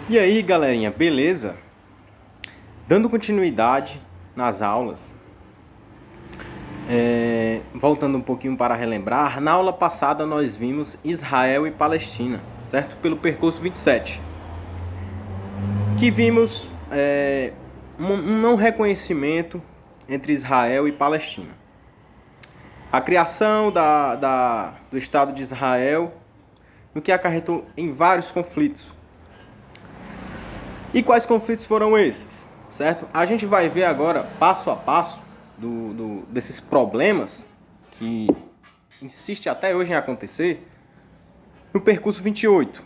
E aí, galerinha, beleza? Dando continuidade nas aulas, voltando um pouquinho para relembrar, na aula passada nós vimos Israel e Palestina, certo? Pelo percurso 27, que vimos um não reconhecimento entre Israel e Palestina. A criação do Estado de Israel, o que acarretou em vários conflitos. E quais conflitos foram esses? Certo? A gente vai ver agora, passo a passo, desses problemas que insiste até hoje em acontecer, no percurso 28.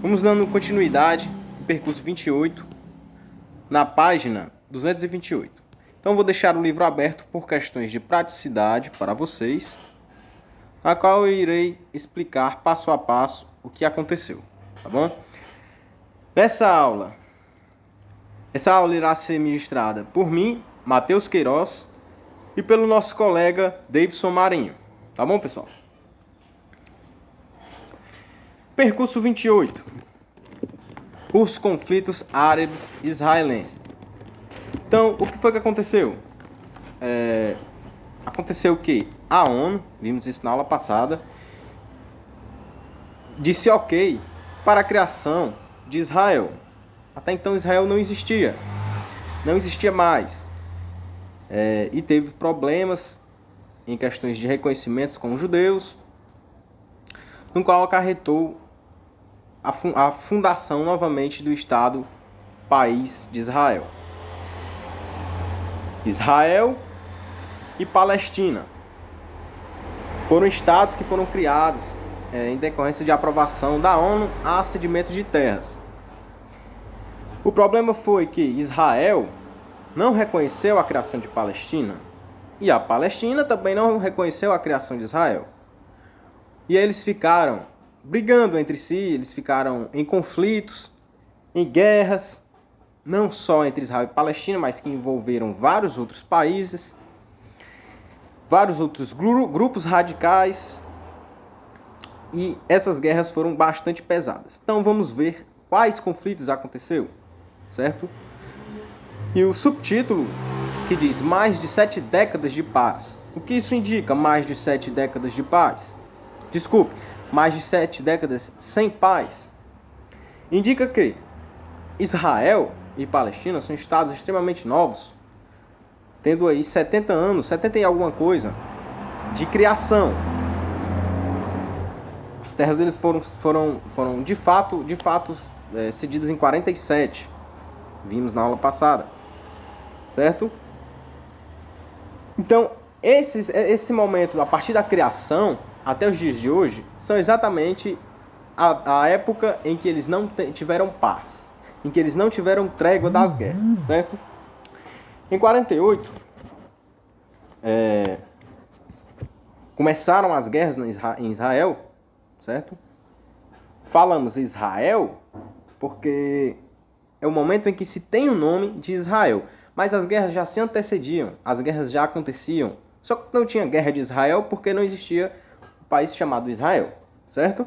Vamos dando continuidade no percurso 28, na página 228. Então vou deixar o livro aberto por questões de praticidade para vocês, na qual eu irei explicar passo a passo o que aconteceu, tá bom? Essa aula irá ser ministrada por mim, Matheus Queiroz, e pelo nosso colega Davidson Marinho. Tá bom, pessoal? Percurso 28. Os conflitos árabes israelenses. Então, o que foi que aconteceu? Aconteceu que a ONU, vimos isso na aula passada, disse ok para a criação de Israel. Até então Israel não existia mais. E teve problemas em questões de reconhecimentos com os judeus, no qual acarretou a fundação novamente do Estado País de Israel. Israel e Palestina foram estados que foram criados em decorrência de aprovação da ONU a cedimento de terras. O problema foi que Israel não reconheceu a criação de Palestina e a Palestina também não reconheceu a criação de Israel. E aí eles ficaram brigando entre si, eles ficaram em conflitos, em guerras, não só entre Israel e Palestina, mas que envolveram vários outros países, vários outros grupos radicais, e essas guerras foram bastante pesadas. Então vamos ver quais conflitos aconteceram, certo? E o subtítulo que diz mais de 7 décadas de paz. O que isso indica? Mais de 7 décadas de paz? Desculpe, mais de 7 décadas sem paz. Indica que Israel e Palestina são estados extremamente novos, tendo aí 70 anos, 70 e alguma coisa, de criação. As terras deles foram de fato cedidas em 47. Vimos na aula passada. Certo? Então, esse momento, a partir da criação até os dias de hoje, são exatamente a época em que eles não tiveram paz, em que eles não tiveram trégua das guerras, certo? Em 48, começaram as guerras em Israel, certo? Falamos Israel porque é o momento em que se tem o nome de Israel. Mas as guerras já se antecediam, as guerras já aconteciam. Só que não tinha guerra de Israel porque não existia um país chamado Israel, certo?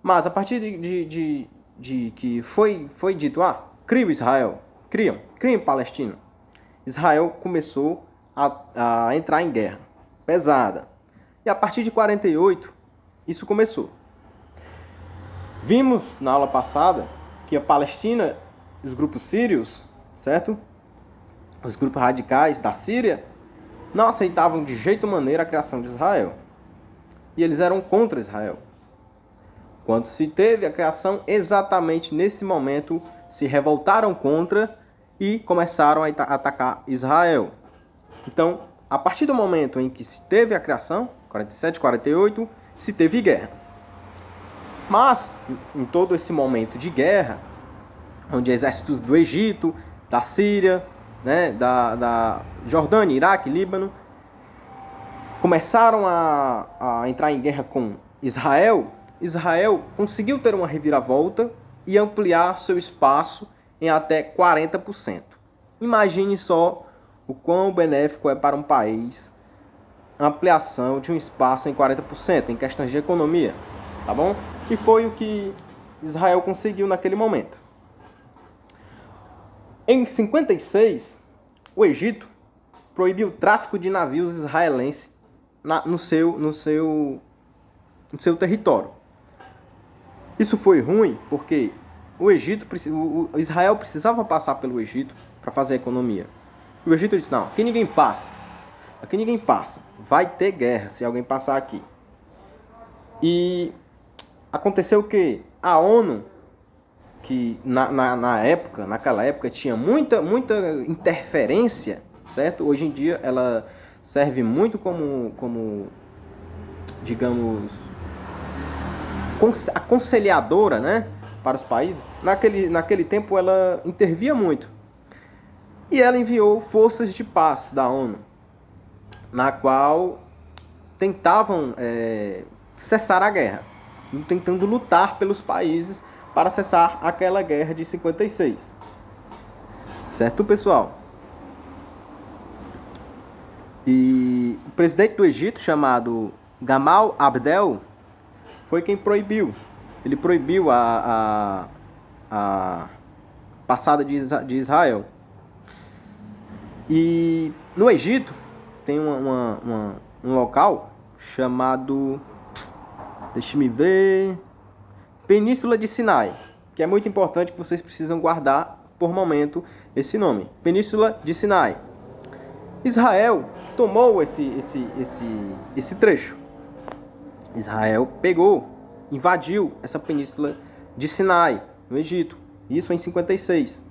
Mas a partir de que foi dito, criam Israel, criem Palestina, Israel começou a entrar em guerra pesada. E a partir de 48, isso começou. Vimos na aula passada que a Palestina, os grupos sírios, certo? Os grupos radicais da Síria não aceitavam de jeito maneira a criação de Israel. E eles eram contra Israel. Quando se teve a criação, exatamente nesse momento, se revoltaram contra e começaram a atacar Israel. Então, a partir do momento em que se teve a criação, 47, 48, se teve guerra. Mas, em todo esse momento de guerra, onde exércitos do Egito, da Síria, da Jordânia, Iraque, Líbano, começaram a entrar em guerra com Israel, Israel conseguiu ter uma reviravolta e ampliar seu espaço em até 40%. Imagine só o quão benéfico é para um país a ampliação de um espaço em 40% em questões de economia, tá bom? E foi o que Israel conseguiu naquele momento. Em 56, o Egito proibiu o tráfico de navios israelenses no seu território. Isso foi ruim porque Israel precisava passar pelo Egito para fazer a economia. O Egito disse: não, aqui ninguém passa. Aqui ninguém passa. Vai ter guerra se alguém passar aqui. E aconteceu que a ONU, que naquela época tinha muita interferência, certo? Hoje em dia ela serve muito como digamos, aconselhadora, né, para os países. Naquele tempo ela intervia muito. E ela enviou forças de paz da ONU, na qual tentavam cessar a guerra, tentando lutar pelos países para cessar aquela guerra de 56. Certo, pessoal? E o presidente do Egito, chamado Gamal Abdel, foi quem proibiu. Ele proibiu a passada de Israel. E no Egito tem um local chamado, deixa-me ver, Península de Sinai, que é muito importante, que vocês precisam guardar por momento esse nome. Península de Sinai. Israel tomou esse trecho. Israel pegou, invadiu essa Península de Sinai, no Egito. Isso em 56.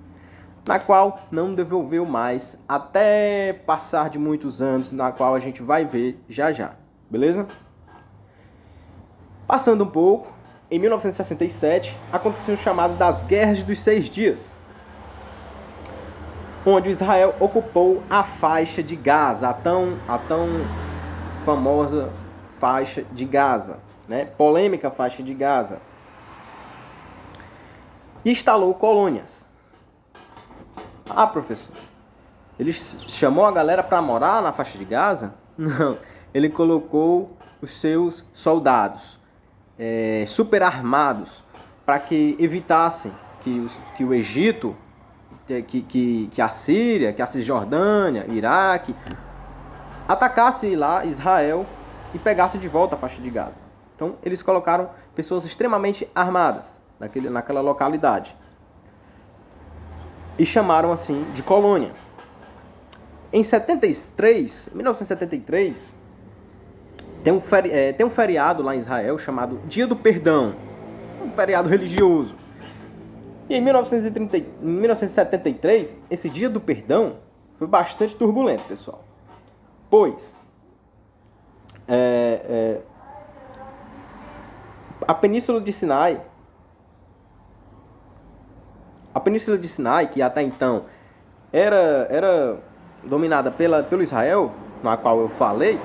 Na qual não devolveu mais, até passar de muitos anos, na qual a gente vai ver já já. Beleza? Passando um pouco, em 1967, aconteceu o chamado das Guerras dos 6 Dias, onde Israel ocupou a faixa de Gaza, a tão famosa faixa de Gaza, né? Polêmica faixa de Gaza. E instalou colônias. Ah, professor, ele chamou a galera para morar na faixa de Gaza? Não, ele colocou os seus soldados super armados para que evitassem que o Egito, que a Síria, que a Cisjordânia, Iraque, atacasse lá Israel e pegasse de volta a faixa de Gaza. Então eles colocaram pessoas extremamente armadas naquela localidade e chamaram assim de colônia. Em 1973, tem um feriado lá em Israel chamado Dia do Perdão, um feriado religioso. E em 1973, esse Dia do Perdão foi bastante turbulento, pessoal. Pois a Península de Sinai, que até então era dominada pelo Israel, na qual eu falei,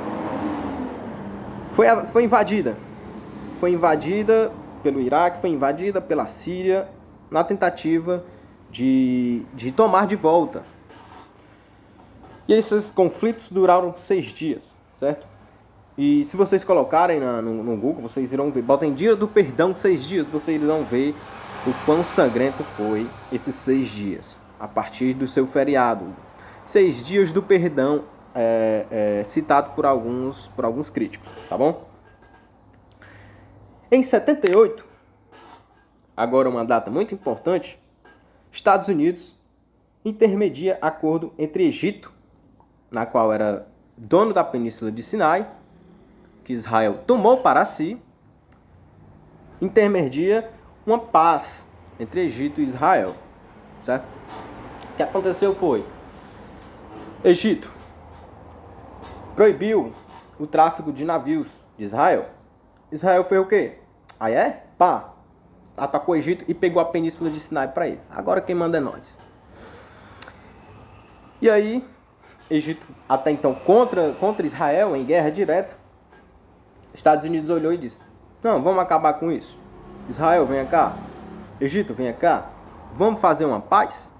foi invadida. Foi invadida pelo Iraque, foi invadida pela Síria, na tentativa de tomar de volta. E esses conflitos duraram 6 dias, certo? E se vocês colocarem no Google, vocês irão ver, botem Dia do Perdão 6 dias, vocês irão ver o quão sangrento foi esses 6 dias, a partir do seu feriado. 6 dias do perdão, citado por alguns críticos, tá bom? Em 78, agora uma data muito importante, Estados Unidos intermedia acordo entre Egito, na qual era dono da Península de Sinai, que Israel tomou para si, intermedia uma paz entre Egito e Israel, certo? O que aconteceu foi, Egito proibiu o tráfico de navios de Israel. Israel fez o quê? Atacou o Egito e pegou a Península de Sinai para ele. Agora quem manda é nós. E aí, Egito, até então contra Israel, em guerra direta, Estados Unidos olhou e disse: não, vamos acabar com isso. Israel, venha cá. Egito, venha cá. Vamos fazer uma paz?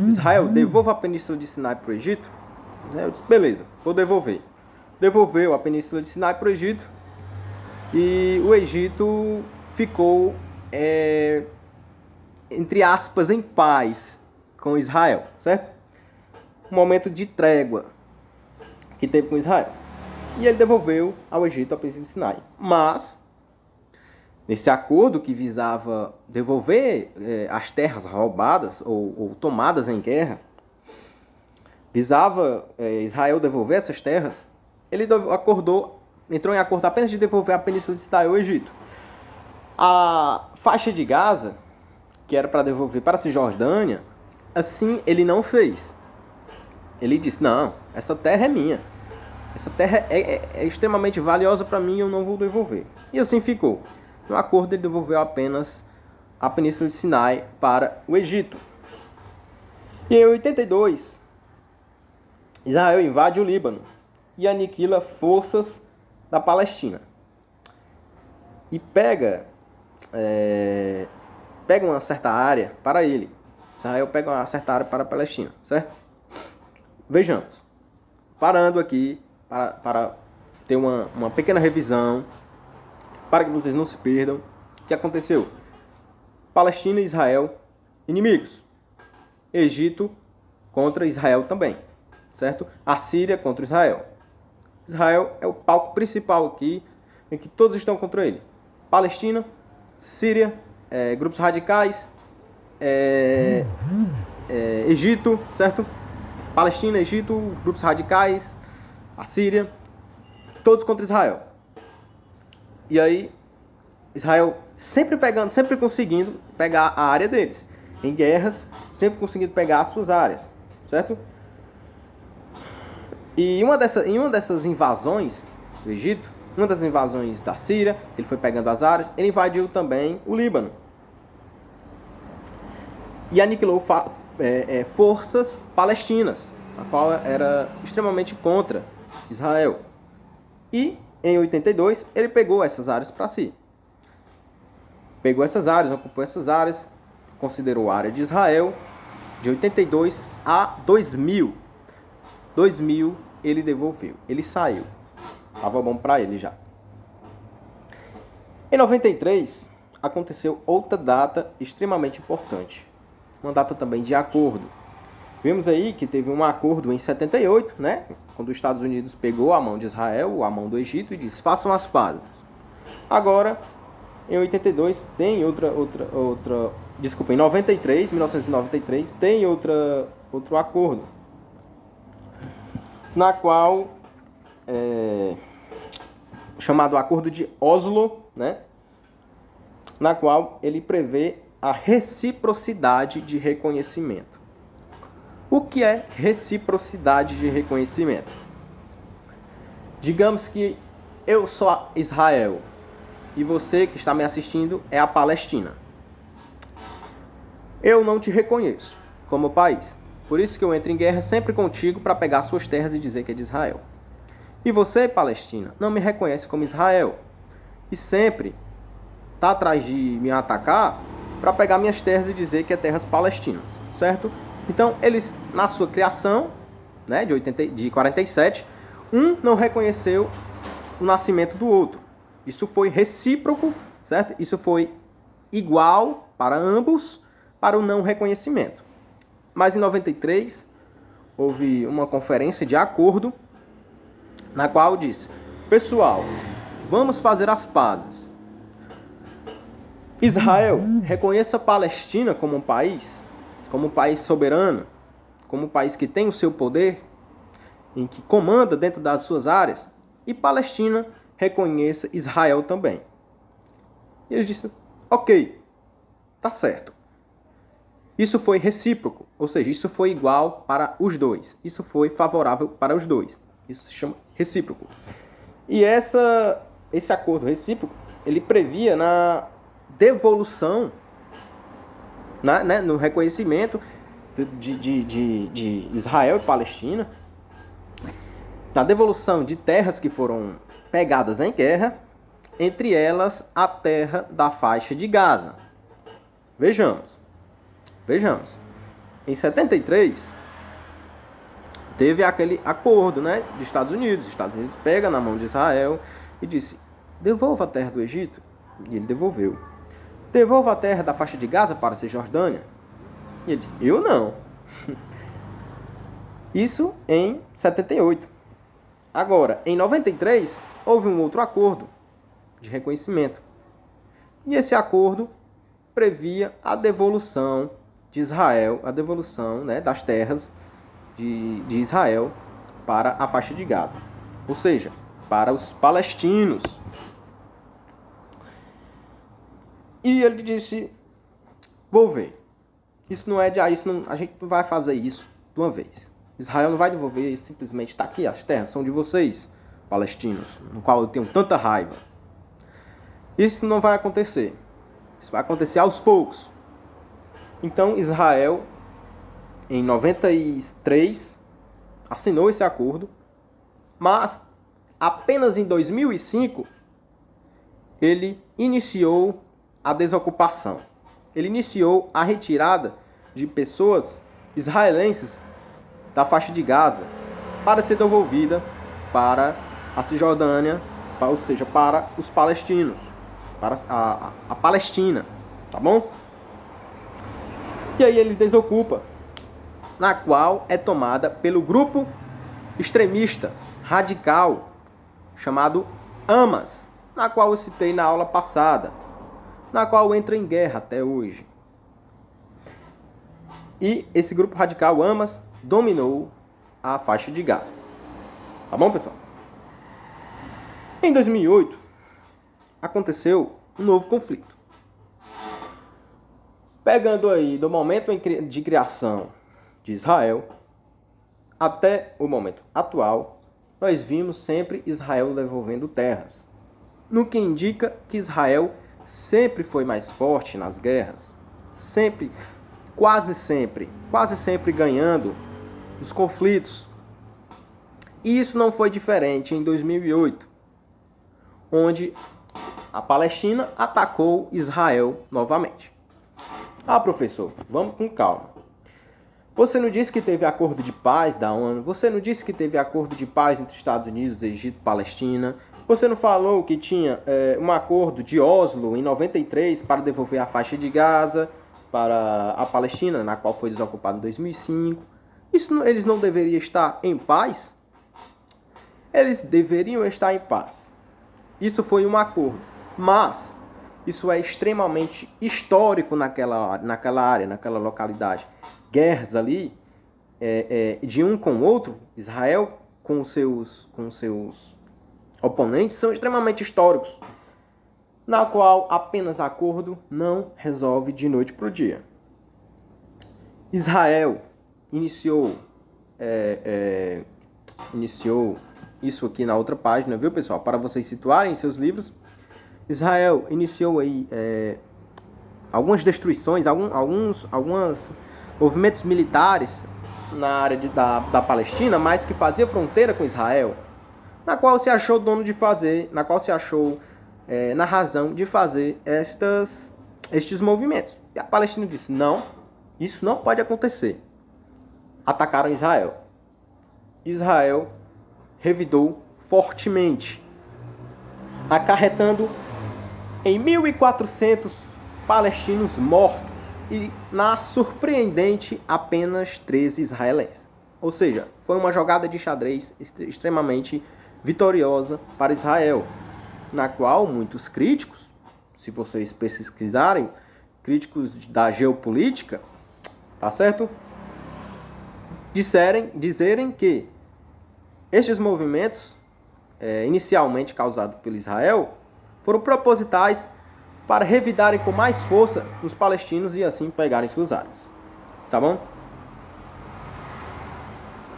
Israel, devolva a Península de Sinai para o Egito. Eu disse: beleza, vou devolver. Devolveu a Península de Sinai para o Egito. E o Egito ficou entre aspas, em paz com Israel, certo? Um momento de trégua que teve com Israel. E ele devolveu ao Egito a Planície do Sinai. Mas, nesse acordo que visava devolver as terras roubadas ou tomadas em guerra, visava Israel devolver essas terras, ele entrou em acordo apenas de devolver a Península de Sinai ao Egito. A faixa de Gaza, que era para devolver para a Cisjordânia, assim ele não fez. Ele disse, não, essa terra é minha. Essa terra é extremamente valiosa para mim e eu não vou devolver. E assim ficou. No acordo ele devolveu apenas a Península de Sinai para o Egito. E em 82, Israel invade o Líbano e aniquila forças da Palestina. E pega uma certa área para ele. Israel pega uma certa área para a Palestina, certo? Vejamos. Parando aqui para ter uma pequena revisão, para que vocês não se perdam. O que aconteceu? Palestina e Israel, inimigos. Egito contra Israel também, certo? A Síria contra Israel. Israel é o palco principal aqui, em que todos estão contra ele. Palestina, Síria, grupos radicais, Egito, certo? Palestina, Egito, grupos radicais, a Síria, todos contra Israel. E aí, Israel sempre conseguindo pegar a área deles. Em guerras, sempre conseguindo pegar as suas áreas, certo? E em uma dessas invasões do Egito, uma das invasões da Síria, ele foi pegando as áreas, ele invadiu também o Líbano. E aniquilou forças palestinas, a qual era extremamente contra Israel. E em 82 ele pegou essas áreas para si. Pegou essas áreas, ocupou essas áreas, considerou a área de Israel. De 82 a 2000. 2000 ele devolveu, ele saiu. Estava bom para ele já. Em 93 aconteceu outra data extremamente importante. Uma data também de acordo. Vimos aí que teve um acordo em 78, né? Quando os Estados Unidos pegou a mão de Israel, a mão do Egito e disse, façam as pazes. Agora, em 82, tem em 1993, tem outro acordo. Na qual, chamado Acordo de Oslo, né? Na qual ele prevê a reciprocidade de reconhecimento. O que é reciprocidade de reconhecimento? Digamos que eu sou Israel e você que está me assistindo é a Palestina. Eu não te reconheço como país. Por isso que eu entro em guerra sempre contigo para pegar suas terras e dizer que é de Israel. E você, Palestina, não me reconhece como Israel. E sempre está atrás de me atacar para pegar minhas terras e dizer que é terras palestinas, certo? Então, eles, na sua criação, né, de 47, um não reconheceu o nascimento do outro. Isso foi recíproco, certo? Isso foi igual para ambos, para o não reconhecimento. Mas em 93, houve uma conferência de acordo, na qual disse, pessoal, vamos fazer as pazes. Israel, reconheça a Palestina como um país soberano, como um país que tem o seu poder, em que comanda dentro das suas áreas, e Palestina reconheça Israel também. E eles disseram, ok, tá certo. Isso foi recíproco, ou seja, isso foi igual para os dois. Isso foi favorável para os dois. Isso se chama recíproco. E esse acordo recíproco, ele previa na devolução, no reconhecimento de Israel e Palestina, na devolução de terras que foram pegadas em guerra, entre elas a terra da faixa de Gaza. Vejamos. Em 73, teve aquele acordo, né, dos Estados Unidos. Os Estados Unidos pega na mão de Israel e disse, devolva a terra do Egito. E ele devolveu. devolva a terra da faixa de Gaza para a Cisjordânia. E ele disse, eu não. Isso em 78. Agora, em 93, houve um outro acordo de reconhecimento. E esse acordo previa a devolução de Israel, a devolução, né, das terras de Israel para a faixa de Gaza. Ou seja, para os palestinos. E ele disse, vou ver. Isso não é de... a gente não vai fazer isso de uma vez. Israel não vai devolver simplesmente, está aqui, as terras são de vocês, palestinos, no qual eu tenho tanta raiva. Isso não vai acontecer. Isso vai acontecer aos poucos. Então Israel, em 93, assinou esse acordo, mas apenas em 2005 ele iniciou a desocupação. Ele iniciou a retirada de pessoas israelenses da faixa de Gaza para ser devolvida para a Cisjordânia, ou seja, para os palestinos, para a Palestina, tá bom? E aí ele desocupa, na qual é tomada pelo grupo extremista radical chamado Hamas, na qual eu citei na aula passada, na qual entra em guerra até hoje. E esse grupo radical Hamas dominou a faixa de Gaza. Tá bom, pessoal? Em 2008, aconteceu um novo conflito. Pegando aí do momento de criação de Israel até o momento atual, nós vimos sempre Israel devolvendo terras, no que indica que Israel sempre foi mais forte nas guerras, quase sempre ganhando os conflitos. E isso não foi diferente em 2008, onde a Palestina atacou Israel novamente. Ah, professor, vamos com calma. Você não disse que teve acordo de paz da ONU? Você não disse que teve acordo de paz entre Estados Unidos, Egito e Palestina? Você não falou que tinha um acordo de Oslo em 93 para devolver a faixa de Gaza para a Palestina, na qual foi desocupada em 2005? Eles não deveriam estar em paz? Eles deveriam estar em paz. Isso foi um acordo, mas isso é extremamente histórico naquela área, naquela localidade. Guerras ali, de um com o outro, Israel com seus oponentes, são extremamente históricos, na qual apenas acordo não resolve de noite para o dia. Israel iniciou isso aqui na outra página, viu, pessoal? Para vocês situarem em seus livros. Israel iniciou aí algumas destruições, alguns movimentos militares na área da Palestina, mas que fazia fronteira com Israel, na qual se achou dono de fazer, na qual se achou na razão de fazer estes movimentos. E a Palestina disse, não, isso não pode acontecer. Atacaram Israel. Israel revidou fortemente, acarretando em 1.400 palestinos mortos e, na surpreendente, apenas 13 israelenses. Ou seja, foi uma jogada de xadrez extremamente vitoriosa para Israel, na qual muitos críticos, se vocês pesquisarem, críticos da geopolítica, tá certo? Dizerem que estes movimentos, inicialmente causados pelo Israel, foram propositais para revidarem com mais força os palestinos e assim pegarem suas áreas. Tá bom?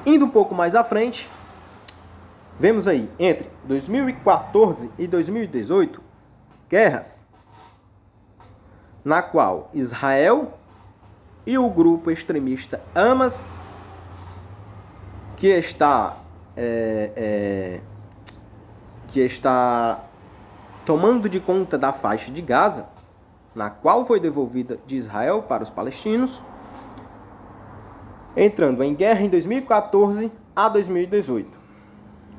Indo um pouco mais à frente, vemos aí, entre 2014 e 2018, guerras, na qual Israel e o grupo extremista Hamas, que está tomando de conta da faixa de Gaza, na qual foi devolvida de Israel para os palestinos, entrando em guerra em 2014 a 2018.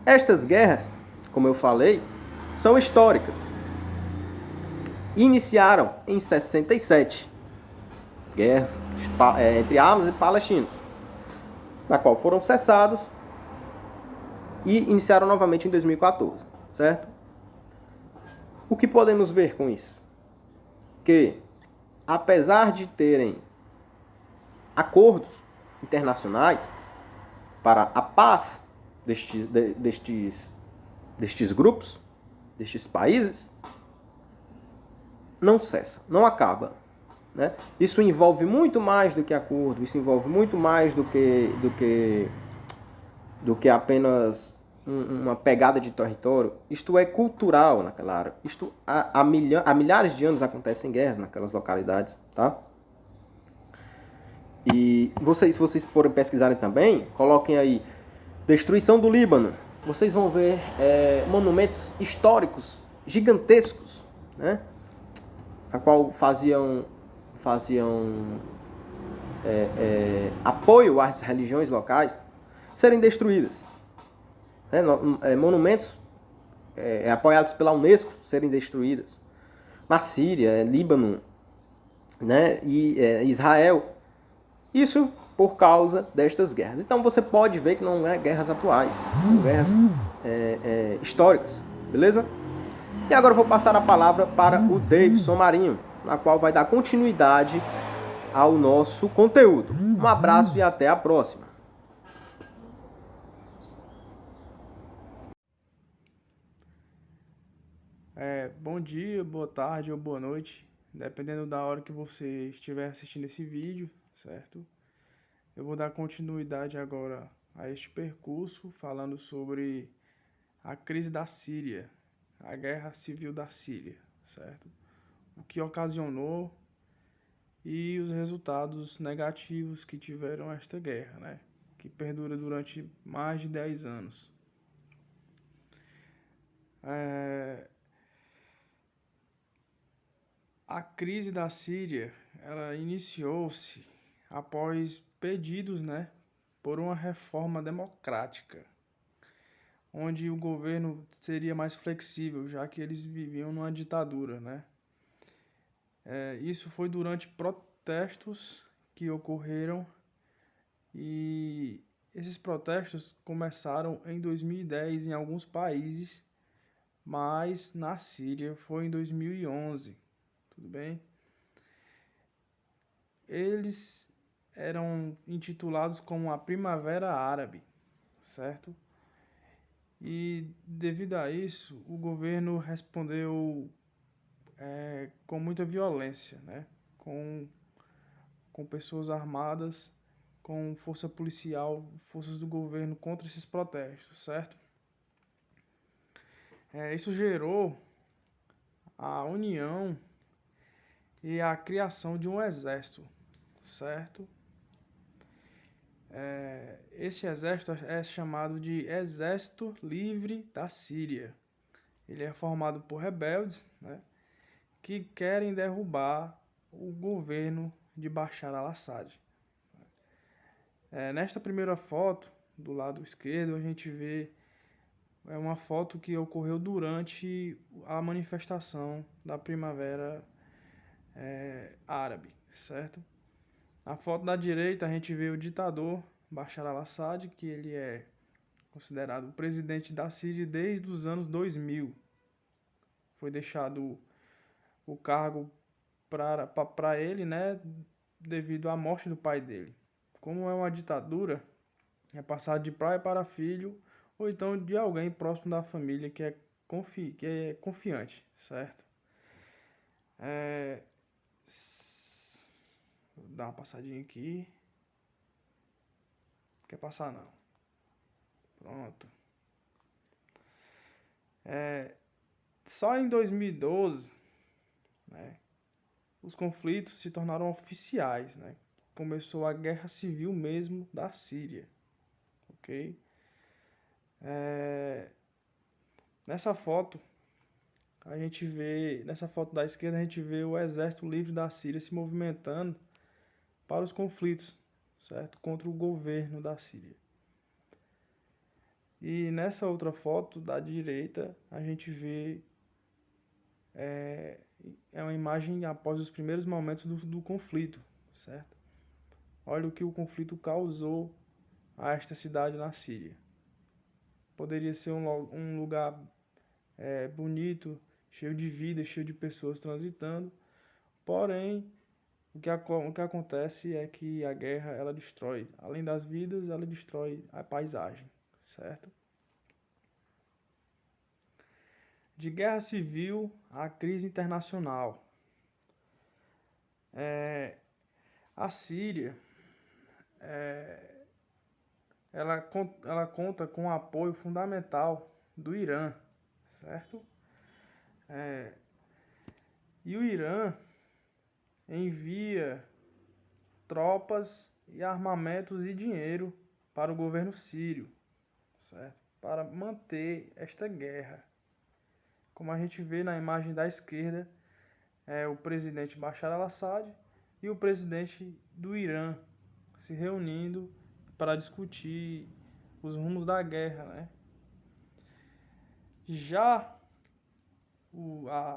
Estas guerras, como eu falei, são históricas. iniciaram em 67 guerras entre árabes e palestinos, na qual foram cessados e iniciaram novamente em 2014, certo? O que podemos ver com isso? Que, apesar de terem acordos internacionais para a paz destes grupos, destes países, não cessa, não acaba. Né? Isso envolve muito mais do que acordo, isso envolve muito mais do que apenas uma pegada de território. Isto é cultural naquela área. Isto há milhares de anos acontecem guerras naquelas localidades, tá? E se vocês forem pesquisarem também, coloquem aí destruição do Líbano. Vocês vão ver monumentos históricos gigantescos, né? A qual faziam apoio às religiões locais serem destruídas. Monumentos apoiados pela Unesco serem destruídas. Na Síria, Líbano, né, e Israel. Isso por causa destas guerras. Então você pode ver que não é guerras atuais, são guerras históricas, beleza? E agora eu vou passar a palavra para o Davidson Marinho, na qual vai dar continuidade ao nosso conteúdo. Um abraço e até a próxima. Bom dia, boa tarde ou boa noite, dependendo da hora que você estiver assistindo esse vídeo, certo? Eu vou dar continuidade agora a este percurso falando sobre a crise da Síria, a guerra civil da Síria, certo? O que ocasionou e os resultados negativos que tiveram esta guerra, né? Que perdura durante mais de 10 anos. A crise da Síria, ela iniciou-se após pedidos, né, por uma reforma democrática, onde o governo seria mais flexível, já que eles viviam numa ditadura, né? Isso foi durante protestos que ocorreram e esses protestos começaram em 2010 em alguns países, mas na Síria foi em 2011, tudo bem? Eles eram intitulados como a Primavera Árabe, certo? E devido a isso, o governo respondeu com muita violência, né? Com pessoas armadas, com força policial, forças do governo contra esses protestos, certo? Isso gerou a união e a criação de um exército, certo? Esse exército é chamado de Exército Livre da Síria. Ele é formado por rebeldes, né, que querem derrubar o governo de Bashar al-Assad. Nesta primeira foto, do lado esquerdo, a gente vê uma foto que ocorreu durante a manifestação da Primavera Árabe, certo? Na foto da direita a gente vê o ditador Bashar al-Assad, que ele é considerado o presidente da Síria desde os anos 2000. Foi deixado o cargo para ele, né, devido à morte do pai dele. Como é uma ditadura, é passado de pai para filho, ou então de alguém próximo da família que é confiante, certo? Vou dar uma passadinha aqui. Quer passar não. Pronto. Só em 2012, né, os conflitos se tornaram oficiais, né? Começou a guerra civil mesmo da Síria, ok? Nessa foto da esquerda, a gente vê o Exército Livre da Síria se movimentando para os conflitos, certo? Contra o governo da Síria. E nessa outra foto da direita, a gente vê é uma imagem após os primeiros momentos do conflito, certo? Olha o que o conflito causou a esta cidade na Síria. Poderia ser um lugar bonito, cheio de vida, cheio de pessoas transitando, porém o que acontece é que a guerra ela destrói, além das vidas, ela destrói a paisagem, certo? De guerra civil à crise internacional. A Síria ela conta com o apoio fundamental do Irã, certo? E o Irã envia tropas e armamentos e dinheiro para o governo sírio, certo? Para manter esta guerra. Como a gente vê na imagem da esquerda, é o presidente Bashar al-Assad e o presidente do Irã se reunindo para discutir os rumos da guerra, né? Já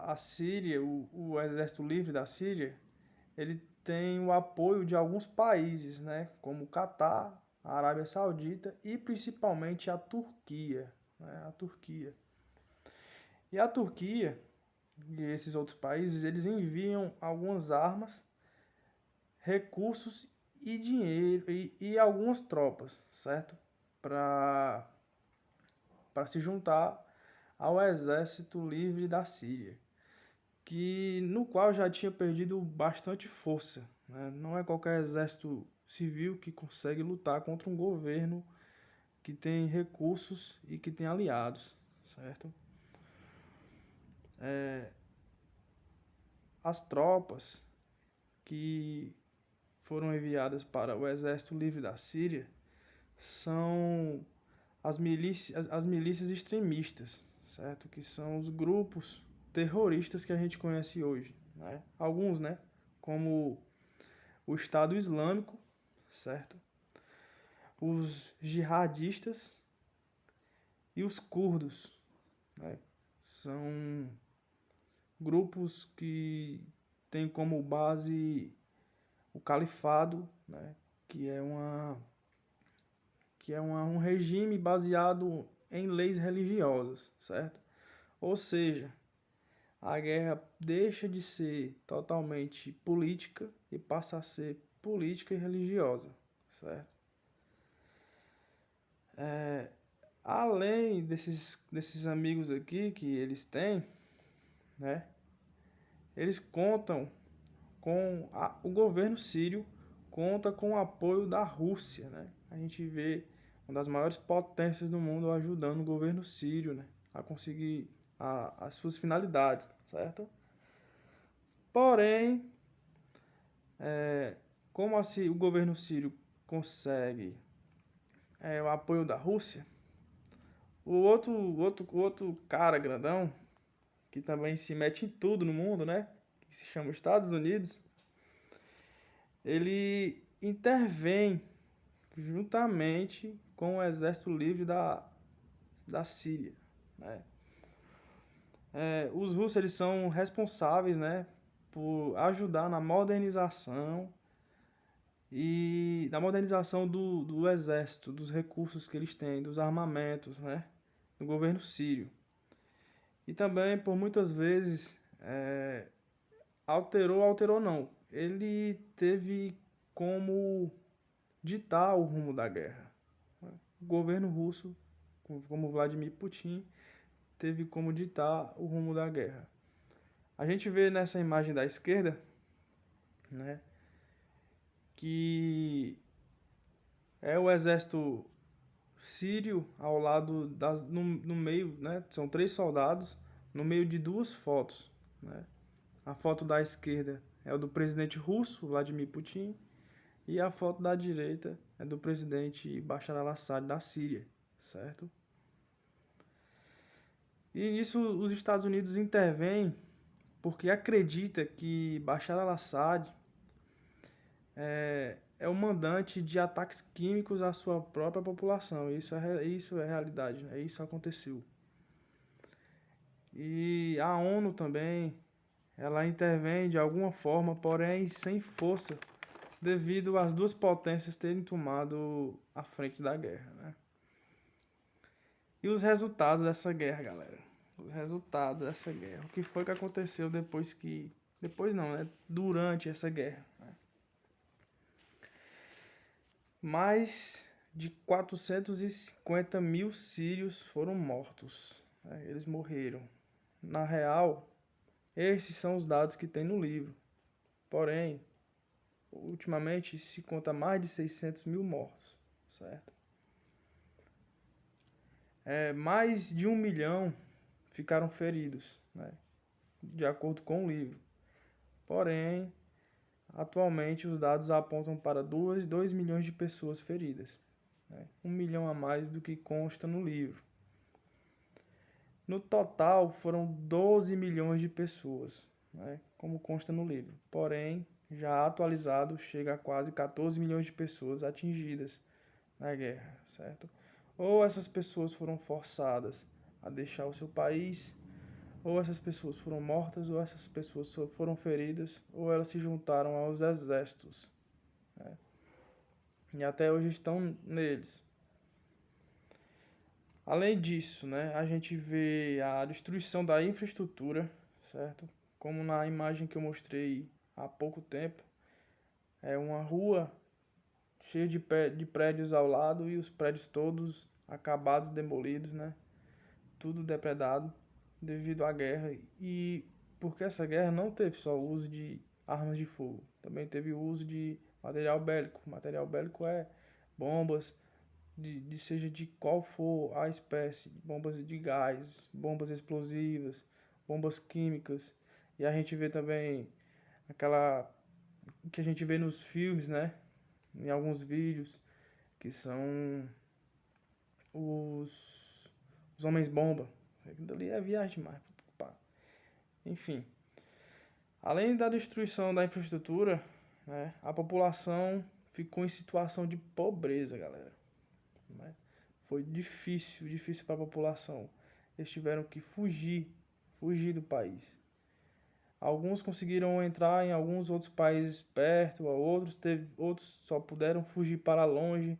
a Síria, o Exército Livre da Síria, ele tem o apoio de alguns países, né? Como o Catar, a Arábia Saudita e principalmente a Turquia, né? A Turquia. E a Turquia e esses outros países, eles enviam algumas armas, recursos e dinheiro e algumas tropas, certo? Para se juntar ao Exército Livre da Síria, no qual já tinha perdido bastante força, né? Não é qualquer exército civil que consegue lutar contra um governo que tem recursos e que tem aliados, certo? As tropas que foram enviadas para o Exército Livre da Síria são as milícias extremistas, certo? Que são os grupos terroristas que a gente conhece hoje, né? Alguns, né? Como o Estado Islâmico, certo? Os jihadistas e os curdos, né? São grupos que têm como base o califado, né? Que é um regime baseado em leis religiosas, certo? Ou seja, a guerra deixa de ser totalmente política e passa a ser política e religiosa, certo? Além desses amigos aqui que eles têm, né? Eles contam com o governo sírio conta com o apoio da Rússia, né? A gente vê uma das maiores potências do mundo ajudando o governo sírio, né? A conseguir as suas finalidades, certo? Porém, como assim o governo sírio consegue o apoio da Rússia, o outro cara grandão, que também se mete em tudo no mundo, né? Que se chama Estados Unidos, ele intervém juntamente com o Exército Livre da Síria, né? Os russos eles são responsáveis, né, por ajudar na modernização do exército, dos recursos que eles têm, dos armamentos, né, do governo sírio. E também, por muitas vezes, alterou não. Ele teve como ditar o rumo da guerra. O governo russo, como Vladimir Putin, teve como ditar o rumo da guerra. A gente vê nessa imagem da esquerda, né, que é o exército sírio ao lado no meio, né, são 3 soldados no meio de 2 fotos, né? A foto da esquerda é o do presidente russo, Vladimir Putin, e a foto da direita é do presidente Bashar al-Assad da Síria, certo? E nisso os Estados Unidos intervêm porque acredita que Bashar al-Assad é o mandante de ataques químicos à sua própria população. Isso é realidade, né? Isso aconteceu. E a ONU também ela intervém de alguma forma, porém sem força, devido às duas potências terem tomado a frente da guerra, né? E os resultados dessa guerra, galera? Os resultados dessa guerra. O que foi que aconteceu depois que... Depois não, né? Durante essa guerra, né? Mais de 450 mil sírios foram mortos, né? Eles morreram. Na real, esses são os dados que tem no livro. Porém, ultimamente se conta mais de 600 mil mortos, certo? Mais de 1 milhão ficaram feridos, né? De acordo com o livro. Porém, atualmente os dados apontam para 2 milhões de pessoas feridas, né? 1 milhão a mais do que consta no livro. No total foram 12 milhões de pessoas, né? Como consta no livro. Porém, já atualizado, chega a quase 14 milhões de pessoas atingidas na guerra, certo? Ou essas pessoas foram forçadas a deixar o seu país, ou essas pessoas foram mortas, ou essas pessoas foram feridas, ou elas se juntaram aos exércitos, né? E até hoje estão neles. Além disso, né, a gente vê a destruição da infraestrutura, certo? Como na imagem que eu mostrei há pouco tempo, é uma rua cheia de prédios ao lado e os prédios todos acabados, demolidos, né? Tudo depredado devido à guerra. E porque essa guerra não teve só o uso de armas de fogo, também teve o uso de material bélico. Material bélico é bombas, seja de qual for a espécie, bombas de gás, bombas explosivas, bombas químicas. E a gente vê também aquela que a gente vê nos filmes, né? Em alguns vídeos, que são os homens-bomba. Aquilo ali é viagem demais. Enfim, além da destruição da infraestrutura, né, a população ficou em situação de pobreza, galera. Né? Foi difícil para a população. Eles tiveram que fugir do país. Alguns conseguiram entrar em alguns outros países perto, outros só puderam fugir para longe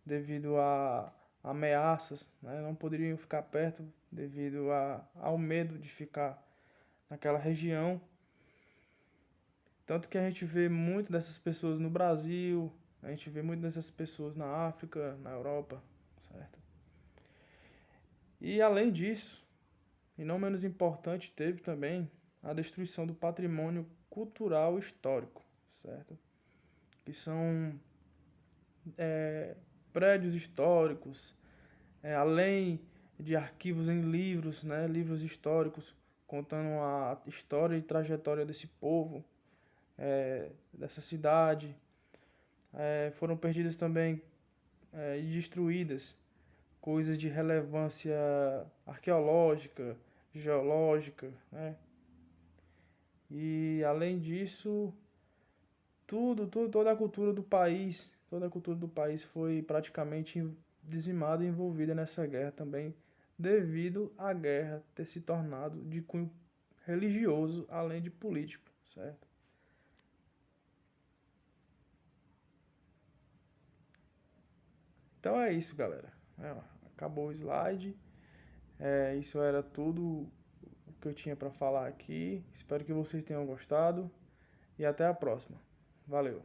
devido a ameaças, né? Não poderiam ficar perto devido ao medo de ficar naquela região. Tanto que a gente vê muito dessas pessoas no Brasil, a gente vê muito dessas pessoas na África, na Europa, certo? E além disso, e não menos importante, teve também a destruição do patrimônio cultural histórico, certo? Que são prédios históricos, além de arquivos em livros, né? Livros históricos contando a história e trajetória desse povo, dessa cidade. Foram perdidas também e destruídas coisas de relevância arqueológica, geológica, né? E além disso, toda a cultura do país, foi praticamente dizimada e envolvida nessa guerra também, devido à guerra ter se tornado de cunho religioso, além de político, certo? Então é isso, galera. Acabou o slide. Isso era tudo o que eu tinha para falar aqui. Espero que vocês tenham gostado e até a próxima. Valeu!